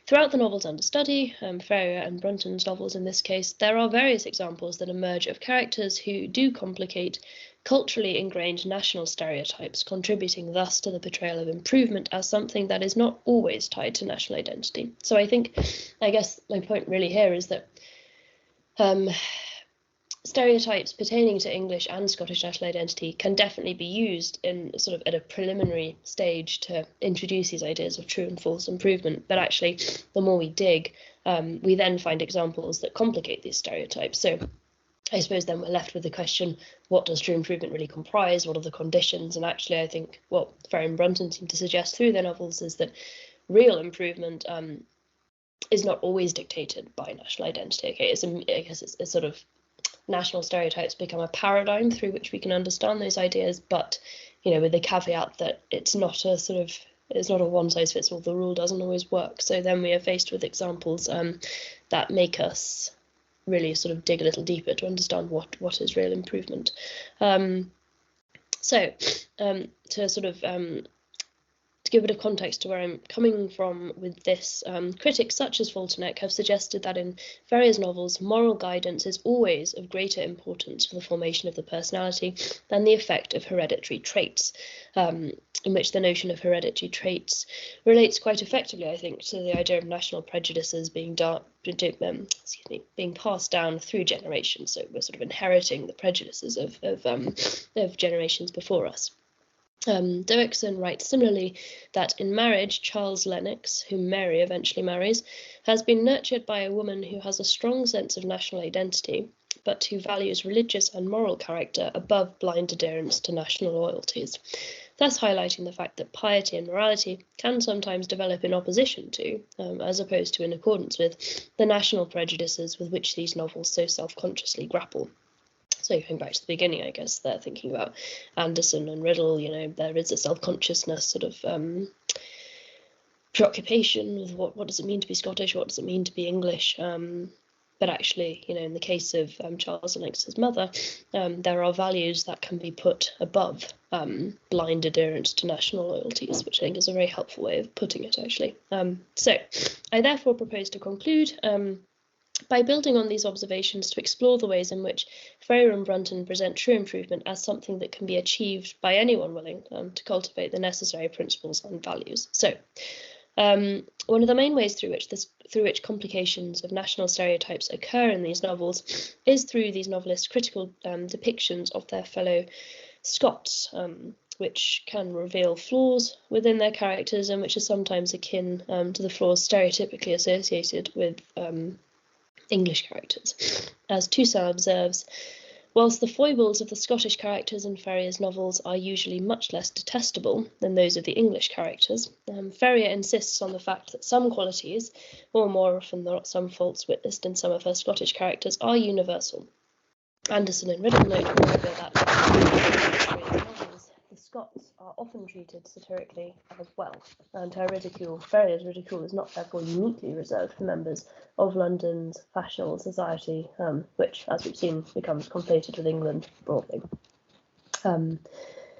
Throughout the novels under study, Ferrier and Brunton's novels in this case, there are various examples that emerge of characters who do complicate culturally ingrained national stereotypes, contributing thus to the portrayal of improvement as something that is not always tied to national identity. So I guess my point really here is that stereotypes pertaining to English and Scottish national identity can definitely be used in sort of at a preliminary stage to introduce these ideas of true and false improvement. But actually, the more we dig, we then find examples that complicate these stereotypes. So I suppose then we're left with the question, what does true improvement really comprise? What are the conditions? And actually, I think what Ferry and Brunton seem to suggest through their novels is that real improvement is not always dictated by national identity. Okay, I guess it's sort of national stereotypes become a paradigm through which we can understand those ideas, but with the caveat that it's not a one size fits all. The rule doesn't always work. So then we are faced with examples that make us really sort of dig a little deeper to understand what is real improvement. To give a bit of context to where I'm coming from with this, critics such as Falterneck have suggested that in Ferrier's novels, moral guidance is always of greater importance for the formation of the personality than the effect of hereditary traits, in which the notion of hereditary traits relates quite effectively, I think, to the idea of national prejudices being passed down through generations. So we're sort of inheriting the prejudices of generations before us. Derrickson writes similarly that in marriage, Charles Lennox, whom Mary eventually marries, has been nurtured by a woman who has a strong sense of national identity, but who values religious and moral character above blind adherence to national loyalties, thus highlighting the fact that piety and morality can sometimes develop in opposition to, as opposed to in accordance with, the national prejudices with which these novels so self-consciously grapple. So going back to the beginning, I guess they're thinking about Anderson and Riddle, there is a self-consciousness sort of preoccupation with what does it mean to be Scottish, what does it mean to be English, but actually, in the case of Charles Lennox's mother, there are values that can be put above blind adherence to national loyalties, which I think is a very helpful way of putting it, actually. So I therefore propose to conclude by building on these observations to explore the ways in which Ferrier and Brunton present true improvement as something that can be achieved by anyone willing to cultivate the necessary principles and values. So, one of the main ways through which complications of national stereotypes occur in these novels is through these novelists' critical depictions of their fellow Scots, which can reveal flaws within their characters and which are sometimes akin to the flaws stereotypically associated with English characters. As Toussaint observes, whilst the foibles of the Scottish characters in Ferrier's novels are usually much less detestable than those of the English characters, Ferrier insists on the fact that some qualities, or more often than not some faults witnessed in some of her Scottish characters, are universal. Anderson and Riddle note, moreover, that the Scots are often treated satirically as well, and Ferrier's ridicule is not therefore uniquely reserved for members of London's fashionable society, which, as we've seen, becomes conflated with England broadly. A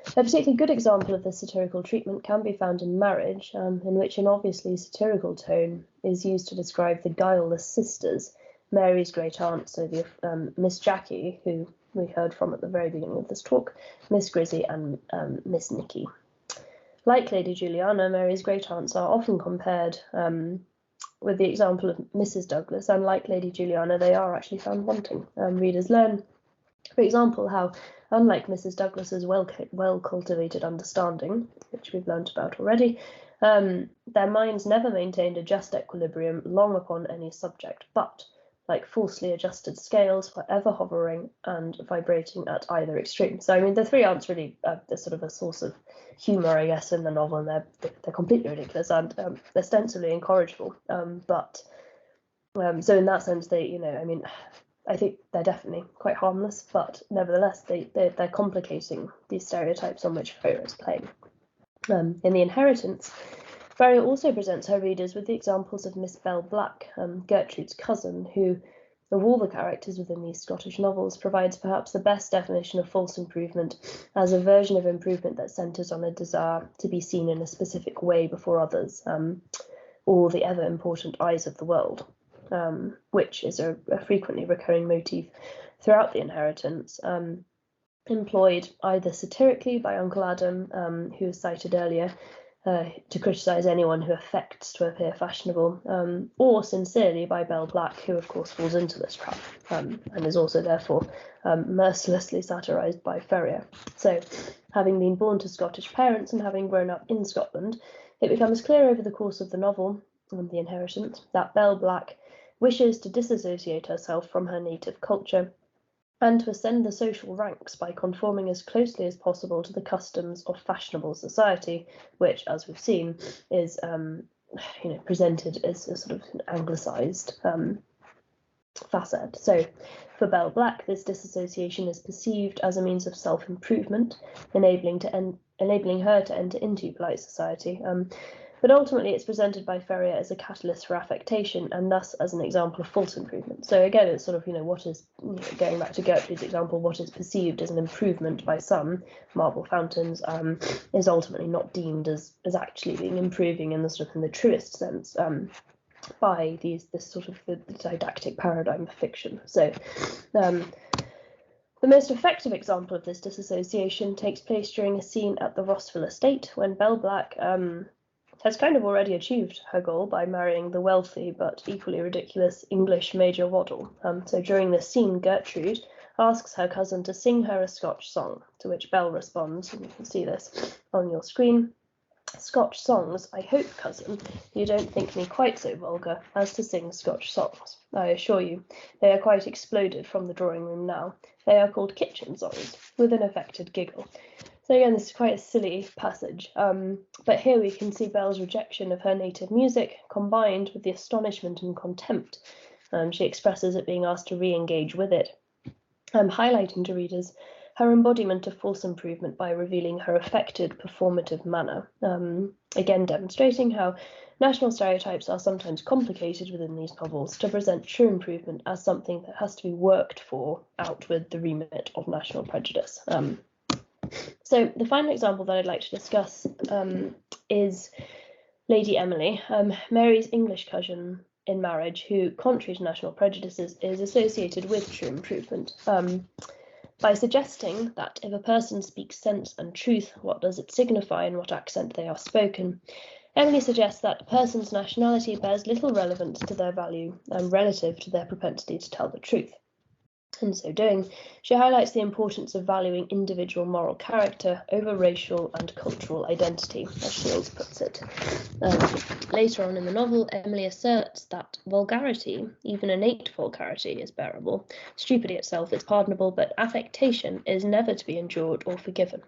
particularly good example of this satirical treatment can be found in Marriage, in which an obviously satirical tone is used to describe the guileless sisters, Mary's great aunt, so the Miss Jackie, who we heard from at the very beginning of this talk, Miss Grizzy and Miss Nicky. Like Lady Juliana, Mary's great aunts are often compared with the example of Mrs. Douglas, and like Lady Juliana, they are actually found wanting. Readers learn, for example, how, unlike Mrs. Douglas's well-cultivated understanding, which we've learnt about already, their minds never maintained a just equilibrium long upon any subject, but, like falsely adjusted scales, were ever hovering and vibrating at either extreme. So, I mean, the three aunts really they're sort of a source of humour, I guess, in the novel, and they're completely ridiculous and ostensibly incorrigible. So in that sense, they, I think they're definitely quite harmless, but nevertheless, they're complicating these stereotypes on which Ferrier is playing. In The Inheritance, Ferrier also presents her readers with the examples of Miss Bell Black, Gertrude's cousin, who, of all the characters within these Scottish novels, provides perhaps the best definition of false improvement as a version of improvement that centres on a desire to be seen in a specific way before others, or the ever-important eyes of the world, which is a frequently recurring motif throughout The Inheritance, employed either satirically by Uncle Adam, who was cited earlier, to criticise anyone who affects to appear fashionable, or sincerely by Bell Black, who of course falls into this trap, and is also therefore mercilessly satirised by Ferrier. So, having been born to Scottish parents and having grown up in Scotland, it becomes clear over the course of the novel on the inheritance, that Bell Black wishes to disassociate herself from her native culture and to ascend the social ranks by conforming as closely as possible to the customs of fashionable society, which, as we've seen, is presented as a sort of an anglicised facet. So for Bell Black, this disassociation is perceived as a means of self-improvement, enabling her to enter into polite society. But ultimately, it's presented by Ferrier as a catalyst for affectation and thus as an example of false improvement. So again, it's sort of, what is, going back to Gertrude's example, what is perceived as an improvement by some, marble fountains, is ultimately not deemed as actually being improving in the truest sense by this sort of the didactic paradigm of fiction. So the most effective example of this disassociation takes place during a scene at the Rossville estate when Bell Black has kind of already achieved her goal by marrying the wealthy but equally ridiculous English Major Waddle. So during this scene, Gertrude asks her cousin to sing her a Scotch song, to which Bell responds, and you can see this on your screen. Scotch songs, I hope, cousin, you don't think me quite so vulgar as to sing Scotch songs. I assure you, they are quite exploded from the drawing room now. They are called kitchen songs, with an affected giggle. So again, this is quite a silly passage, but here we can see Bell's rejection of her native music combined with the astonishment and contempt she expresses at being asked to re-engage with it, highlighting to readers her embodiment of false improvement by revealing her affected performative manner, again demonstrating how national stereotypes are sometimes complicated within these novels to present true improvement as something that has to be worked for out with the remit of national prejudice. So the final example that I'd like to discuss is Lady Emily, Mary's English cousin in marriage, who, contrary to national prejudices, is associated with true improvement. By suggesting that if a person speaks sense and truth, what does it signify in what accent they are spoken? Emily suggests that a person's nationality bears little relevance to their value relative to their propensity to tell the truth. In so doing, she highlights the importance of valuing individual moral character over racial and cultural identity, as Shields puts it. Later on in the novel, Emily asserts that vulgarity, even innate vulgarity, is bearable. Stupidity itself is pardonable, but affectation is never to be endured or forgiven.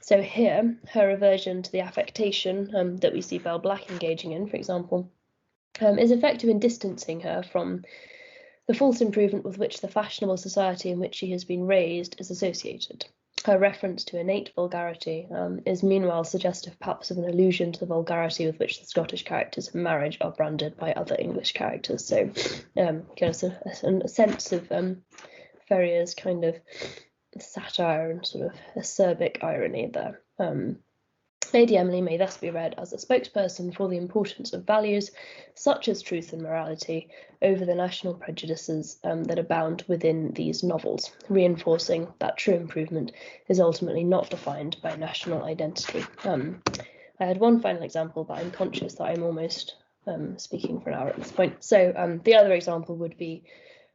So here, her aversion to the affectation that we see Bell Black engaging in, for example, is effective in distancing her from the false improvement with which the fashionable society in which she has been raised is associated. Her reference to innate vulgarity is meanwhile suggestive perhaps of an allusion to the vulgarity with which the Scottish characters in marriage are branded by other English characters. So a sense of Ferrier's kind of satire and sort of acerbic irony there. Lady Emily may thus be read as a spokesperson for the importance of values such as truth and morality over the national prejudices that abound within these novels, reinforcing that true improvement is ultimately not defined by national identity. I had one final example, but I'm conscious that I'm almost speaking for an hour at this point. So the other example would be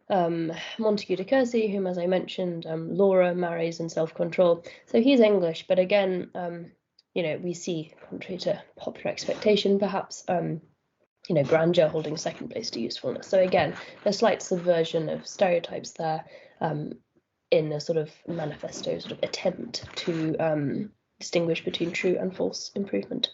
Montague de Courcy, whom, as I mentioned, Laura marries in self-control. So he's English, but again, we see, contrary to popular expectation, perhaps, grandeur holding second place to usefulness. So again, a slight subversion of stereotypes there in a sort of manifesto sort of attempt to distinguish between true and false improvement.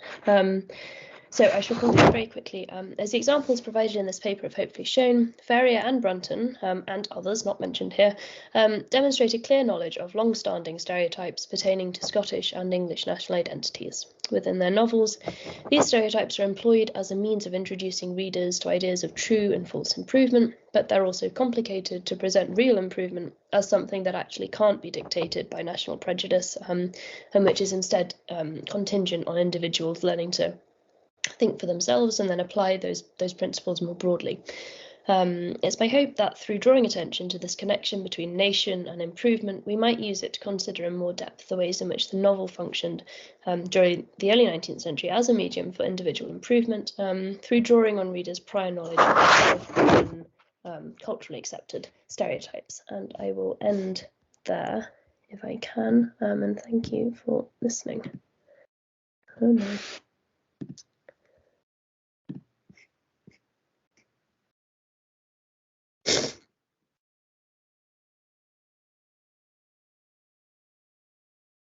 So I shall conclude very quickly. As the examples provided in this paper have hopefully shown, Ferrier and Brunton, and others not mentioned here, demonstrate a clear knowledge of long-standing stereotypes pertaining to Scottish and English national identities. Within their novels, these stereotypes are employed as a means of introducing readers to ideas of true and false improvement, but they're also complicated to present real improvement as something that actually can't be dictated by national prejudice, and which is instead contingent on individuals learning to think for themselves and then apply those principles more broadly. It's my hope that through drawing attention to this connection between nation and improvement, we might use it to consider in more depth the ways in which the novel functioned during the early 19th century as a medium for individual improvement, through drawing on readers' prior knowledge of culturally accepted stereotypes. And I will end there if I can, and thank you for listening. Oh no.